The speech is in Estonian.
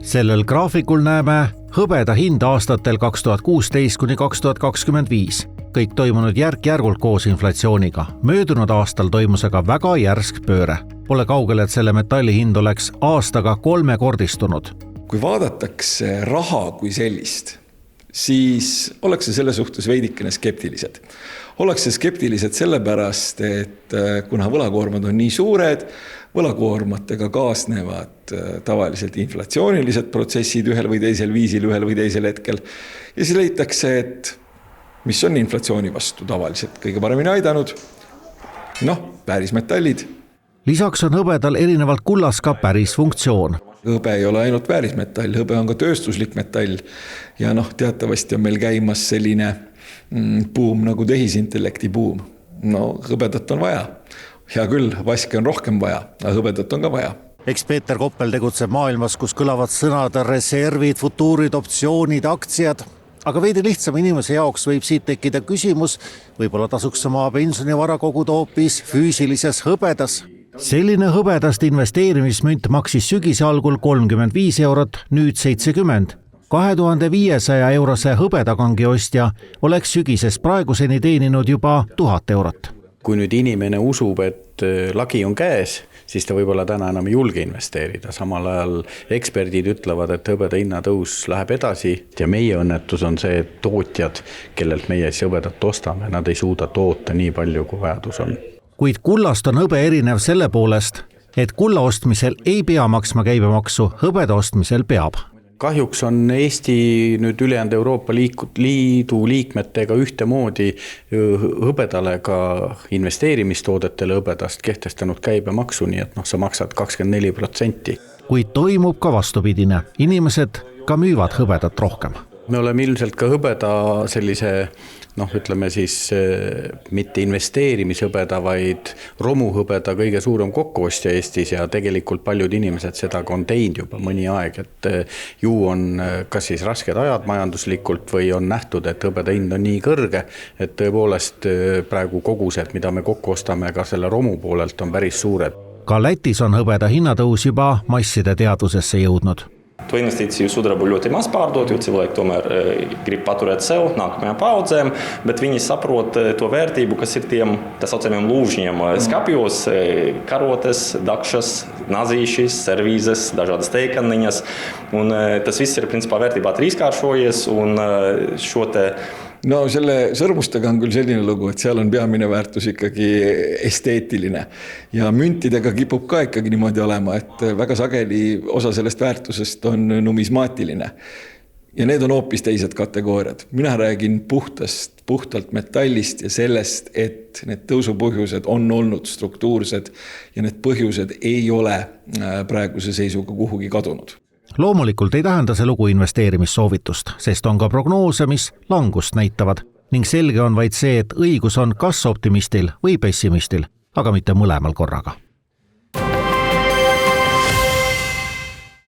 Sellel graafikul näeme hõbeda hind aastatel 2016 kuni 2025. Kõik toimunud järk-järgult koos inflatsiooniga. Möödunud aastal toimus aga väga järsk pööre. Pole kaugel, et selle metalli hind oleks aastaga 3-kordistunud. Kui vaadatakse raha kui sellist, siis ollakse selle suhtes veidikene skeptilised. Ollakse skeptilised sellepärast, et kuna võlakoormad on nii suured, võlakoormatega kaasnevad tavaliselt inflatsioonilised protsessid ühel või teisel viisil, ühel või teisel hetkel. Ja siis leitakse, et mis on inflatsiooni vastu tavaliselt kõige paremini aidanud? Väärismetallid. Lisaks on hõbedal erinevalt kullast ka päris funktsioon. Hõbe ei ole ainult väärismetall, hõbe on ka tööstuslik metall. Ja teatavasti on meil käimas selline buum nagu tehisintellekti buum. Hõbedat on vaja. Hea küll, vaske on rohkem vaja, aga hõbedat on ka vaja. Eks Peeter Koppel tegutseb maailmas, kus kõlavad sõnad reservid, futuurid, optsioonid, aktsiad. Aga veidi lihtsam inimese jaoks võib siit tekkida küsimus, võib-olla tasuks oma pensionivara koguda hoopis füüsilises hõbedas. Selline hõbedast investeerimismünt maksis sügise algul 35 eurot, nüüd 70. 2500 eurose hõbedakangi ostja oleks sügises praeguseni teeninud juba 1000 eurot. Kui nüüd inimene usub, et lagi on käes, siis ta võib-olla täna enam ei julge investeerida. Samal ajal eksperdid ütlevad, et hõbeda hinnatõus läheb edasi ja meie õnnetus on see, et tootjad, kellelt meie hõbedat ostame, nad ei suuda toota nii palju, kui vajadus on. Kuid kullast on hõbe erinev selle poolest, et kulla ostmisel ei pea maksma käibemaksu, hõbeda ostmisel peab. Kahjuks on Eesti nüüd ülejäänud Euroopa Liidu liikmetega ühtemoodi hõbedale ka investeerimistoodetele hõbedast kehtestanud käibemaksu, nii et sa maksad 24%. Kuid toimub ka vastupidine. Inimesed ka müüvad hõbedat rohkem. Me oleme ilmselt ka hõbeda sellise, ütleme siis mitte investeerimishõbeda, vaid romuhõbeda kõige suurem kokkuostja Eestis ja tegelikult paljud inimesed seda on teinud juba mõni aeg, et ju on kas siis rasked ajad majanduslikult või on nähtud, et hõbeda hind on nii kõrge, et tõepoolest praegu kogused, mida me kokku ostame ka selle romu poolelt on päris suured. Ka Lätis on hõbeda hinnatõus juba masside teadvusesse jõudnud. To investīciju sudrabu ļoti maz pārdot, jo cilvēki tomēr grib paturēt sev nākamajām paudzēm, bet viņi saprot to vērtību, kas ir tiem tā saucamiem lūžņiem skapjos, karotes, dakšas, nazīšas, servīzes, dažādas teikaniņas. Un tas viss ir principā vērtībā trīskāršojies un šo te selle sõrmustega on küll selline lugu, et seal on peamine väärtus ikkagi esteetiline. Ja müntidega kipub ka ikkagi niimoodi olema, et väga sageli osa sellest väärtusest on numismaatiline. Ja need on hoopis teised kategooriad. Mina räägin puhtalt metallist ja sellest, et need tõusupõhjused on olnud struktuursed ja need põhjused ei ole praeguse seisuga kuhugi kadunud. Loomulikult ei tähenda see lugu investeerimissoovitust, sest on ka prognoose, mis langust näitavad ning selge on vaid see, et õigus on kas optimistil või pessimistil, aga mitte mõlemal korraga.